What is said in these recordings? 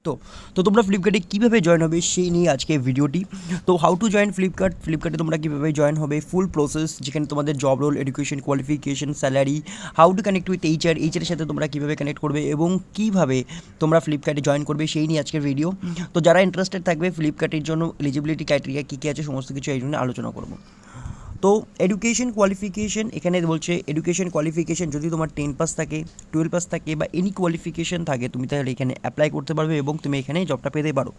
তো তো তোমরা ফ্লিপকার্টে কীভাবে জয়েন হবে সেই নিয়ে আজকে ভিডিওটি। তো হাউ টু জয়েন ফ্লিপকার্টে তোমরা কীভাবে জয়েন হবে, ফুল প্রসেস, যেখানে তোমাদের job role, education, qualification, salary, how to connect with এইচআরের সাথে তোমরা কীভাবে কানেক্ট করবে এবং কীভাবে তোমরা ফ্লিপকার্টে জয়েন করবে সেই নিয়ে আজকের ভিডিও। তো যারা ইন্টারেস্টেড থাকবে ফ্লিপকার্টের জন্য এলিজিবিলিটি ক্রাইটেরিয়া কী কী আছে সমস্ত কিছু এই জন্য আলোচনা করবো। তো এডুকেশন কোয়ালিফিকেশন এখানে বলছে, এডুকেশন কোয়ালিফিকেশন যদি তোমার 10 পাস থাকে, 12 পাস থাকে বা এনি কোয়ালিফিকেশন থাকে তুমি তাহলে এখানে অ্যাপ্লাই করতে পারবে এবং তুমি এখানে জবটা পেতে পারো।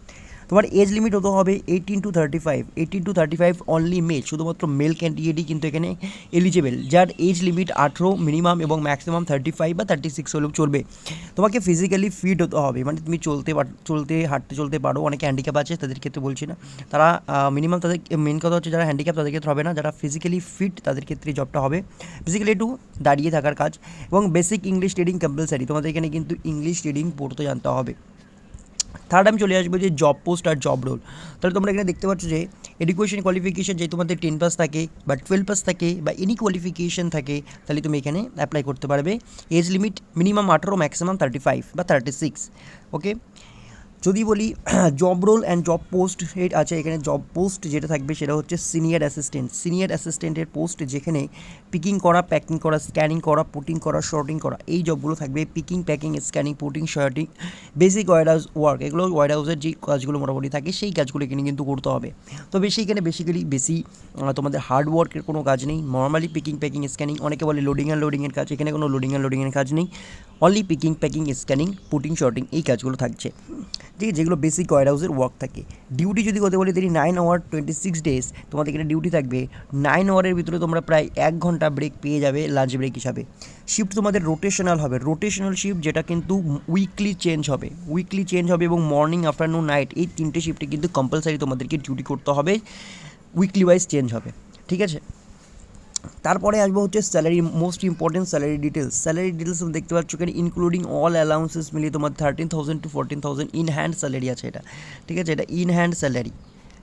তোমার এজ লিমিট হতে হবে 18 to 35 অনলি মেল, শুধুমাত্র মেল ক্যান্ডিডেটই কিন্তু এখানে এলিজেবল, যার এজ লিমিট 18 মিনিমাম এবং ম্যাক্সিমাম 35 বা 36 হলেও চলবে। তোমাকে ফিজিক্যালি ফিট হতে হবে, মানে তুমি হাঁটতে চলতে পারো। অনেকে হ্যান্ডিক্যাপ আছে তাদের ক্ষেত্রে বলছি না, তারা মিনিমাম তাদের মেন কথা হচ্ছে যারা হ্যান্ডিক্যাপ তাদের ক্ষেত্রে হবে না, যারা ফিজিক্যালি ফিট তাদের ক্ষেত্রে জবটা হবে। ফিজিক্যালি একটু দাঁড়িয়ে থাকার কাজ এবং বেসিক ইংলিশ রিডিং কম্পালসারি, তোমাদের এখানে কিন্তু ইংলিশ রিডিং পড়তে জানতে হবে। থার্ড আমি চলে আসবো যে জব পোস্ট আর জব রোল। তাহলে তোমরা এখানে দেখতে পাচ্ছ যে এডুকেশন কোয়ালিফিকেশন যে তোমাদের 10 পাস থাকে বা 12 পাস থাকে বা এনি কোয়ালিফিকেশন থাকে তাহলে তুমি এখানে অ্যাপ্লাই করতে পারবে। এজ লিমিট মিনিমাম 18, ম্যাক্সিমাম 35 বা 36। ওকে, যদি বলি job role and job post আছে, এখানে জব পোস্ট যেটা থাকবে সেটা হচ্ছে সিনিয়র অ্যাসিস্ট্যান্টের পোস্ট, যেখানে পিকিং করা, প্যাকিং করা, স্ক্যানিং করা, পুটিং করা, শর্টিং করা এই জবগুলো থাকবে। Picking, packing, scanning, putting, sorting, basic warehouse work, এগুলো ওয়ারহাউসের যে কাজগুলো মোটামুটি থাকে সেই কাজগুলো এখানে কিন্তু করতে হবে। তবে সেইখানে বেশি তোমাদের হার্ড ওয়ার্কের কোনো কাজ নেই। নর্মালি পিকিং, প্যাকিং, স্ক্যানিং, অনেকে বলে লোডিং অ্যান্ড লোডিংয়ের কাজ, এখানে কোনো লোডিংয়ের কাজ নেই। Only picking, packing, scanning, putting, sorting এই কাজগুলো থাকছে, ঠিক আছে, যেগুলো বেসিক ওয়ারহাউসের ওয়ার্ক থাকে। ডিউটি যদি কথা বলি 9 আওয়ার 26 ডেজ তোমাদের এখানে ডিউটি থাকবে। 9 আওয়ারের ভিতরে তোমরা প্রায় 1 ঘন্টা ব্রেক পেয়ে যাবে লাঞ্চ ব্রেক হিসাবে। শিফট তোমাদের রোটেশনাল হবে, রোটেশনাল শিফট, যেটা কিন্তু উইকলি চেঞ্জ হবে এবং মর্নিং, আফটারনুন, নাইট এই 3টে শিফটে কিন্তু কম্পালসারি তোমাদেরকে ডিউটি করতে হবে, উইকলি ওয়াইজ চেঞ্জ হবে, ঠিক আছে। তারপরে আসবো হচ্ছে salary, most important salary details দেখতে পাচ্ছ এখানে ইনক্লুডিং অল অ্যালাউন্সেস মিলিয়ে তোমার 13,000 to 14,000 ইন হ্যান্ড স্যালারি আছে এটা, ঠিক আছে, এটা ইন হ্যান্ড স্যালারি,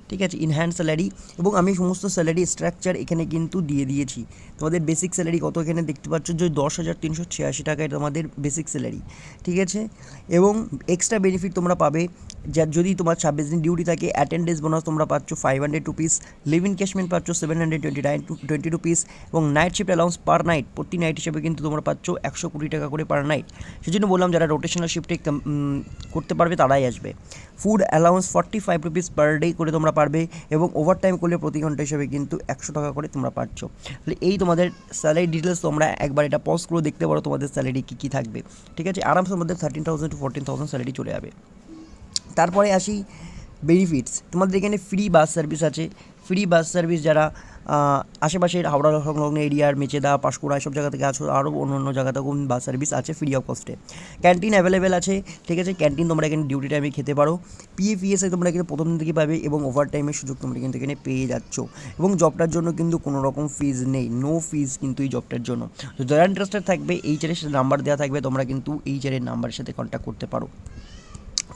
ঠিক আছে, ইন হ্যান্ড স্যালারি। এবং আমি সমস্ত স্যালারি স্ট্রাকচার এখানে কিন্তু দিয়ে দিয়েছি। তোমাদের বেসিক স্যালারি কত এখানে দেখতে পাচ্ছ যে 10,386 টাকা এটা তোমাদের বেসিক স্যালারি, ঠিক আছে। এবং এক্সট্রা বেনিফিট তোমরা পাবে, যার যদি তোমার 26 দিন ডিউটি থাকে, অ্যাটেন্ডেন্স বোনাস তোমরা পাচ্ছ 500 রুপিস, লিভ ইন ক্যাশমেন্ট পাচ্ছ 720 রুপিস এবং night shift allowance per night, প্রতি নাইট হিসেবে কিন্তু তোমরা পাচ্ছ 120 টাকা করে পার নাইট। সেজন্য বললাম যারা রোটেশনাল শিফটে করতে পারবে তারাই আসবে। Food allowance 45 rupees per day করে তোমরা পারবে এবং ওভারটাইম করলে প্রতি ঘন্টা হিসেবে কিন্তু 100 টাকা করে তোমরা পাচ্ছ। তাহলে এই তোমাদের স্যালারি ডিটেলস তোমরা একবার এটা পজ করে দেখতে পারো তোমাদের স্যালারি কী কী থাকবে, ঠিক আছে। আরামসে মধ্যে 13,000 to 14,000 স্যালারি চলে যাবে। তারপরে আসি বেনিফিটস। তোমাদের এখানে ফ্রি বাস সার্ভিস আছে, ফ্রি বাস সার্ভিস যারা আশেপাশের হাওড়া সংলগ্ন এরিয়ার মেচেদা, পাঁশকুড়া এসব জায়গা থেকে আছো, আরও অন্য জায়গা থেকেও বাস সার্ভিস আছে ফ্রি অফ কস্টে। ক্যান্টিন অ্যাভেলেবেল আছে, ঠিক আছে, ক্যান্টিন তোমরা এখানে ডিউটি টাইমে খেতে পারো। পিএফ তোমরা এখানে প্রথম দিন থেকে পাবে এবং ওভার টাইমের সুযোগ তোমরা কিন্তু এখানে পেয়ে যাচ্ছ। এবং জবটার জন্য কিন্তু কোনো রকম ফিজ নেই, নো ফিজ কিন্তু এই জবটার জন্য। তো যারা ইন্টারেস্টেড থাকবে এইচআরের সাথে নাম্বার দেওয়া থাকবে, তোমরা কিন্তু এইচআরের নাম্বারের সাথে কন্ট্যাক্ট করতে পারো।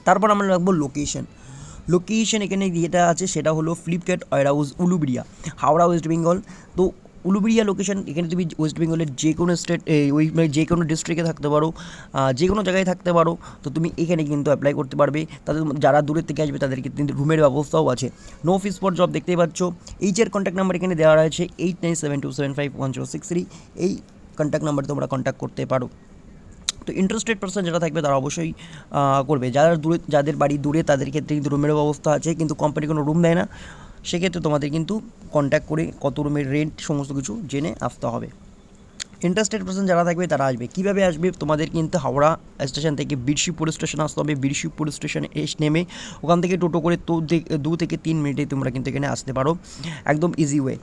তারপর আমরা রাখবো লোকেশন এখানে যেটা আছে সেটা হলো Flipkart warehouse Uluberia, Howrah, West Bengal. তো উলুবেড়িয়া লোকেশন, এখানে তুমি ওয়েস্ট বেঙ্গলের যে কোনো স্টেট যে কোনো ডিস্ট্রিক্টে থাকতে পারো, যে কোনো জায়গায় থাকতে পারো, তো তুমি এখানে কিন্তু অ্যাপ্লাই করতে পারবে। তাদের যারা দূরের থেকে আসবে তাদেরকে কিন্তু রুমের ব্যবস্থাও আছে। নো ফিস ফর জব দেখতেই পাচ্ছ। এইচআর কন্ট্যাক্ট নাম্বার এখানে দেওয়া রয়েছে 8972751063, এই কন্ট্যাক্ট নাম্বারে তোমরা কন্ট্যাক্ট করতে পারো। তো ইন্টারেস্টেড পার্সন যারা থাকবে তারা অবশ্যই করবে। যাদের বাড়ি দূরে তাদের ক্ষেত্রে কিন্তু রুমের ব্যবস্থা আছে, কিন্তু কোম্পানি কোনো রুম দেয় না, সেক্ষেত্রে তোমাদের কিন্তু কন্ট্যাক্ট করে কত রুমের রেন্ট সমস্ত কিছু জেনে আসতে হবে। ইন্টারেস্টেড পার্সন যারা থাকবে তারা আসবে। কীভাবে আসবে, তোমাদের কিন্তু হাওড়া স্টেশন থেকে বীরশিবপুর স্টেশন আসতে হবে। বীরশিবপুর স্টেশনে নেমে ওখান থেকে টোটো করে 2 থেকে 3 মিনিটে তোমরা কিন্তু এখানে আসতে পারো, একদম ইজি ওয়ে।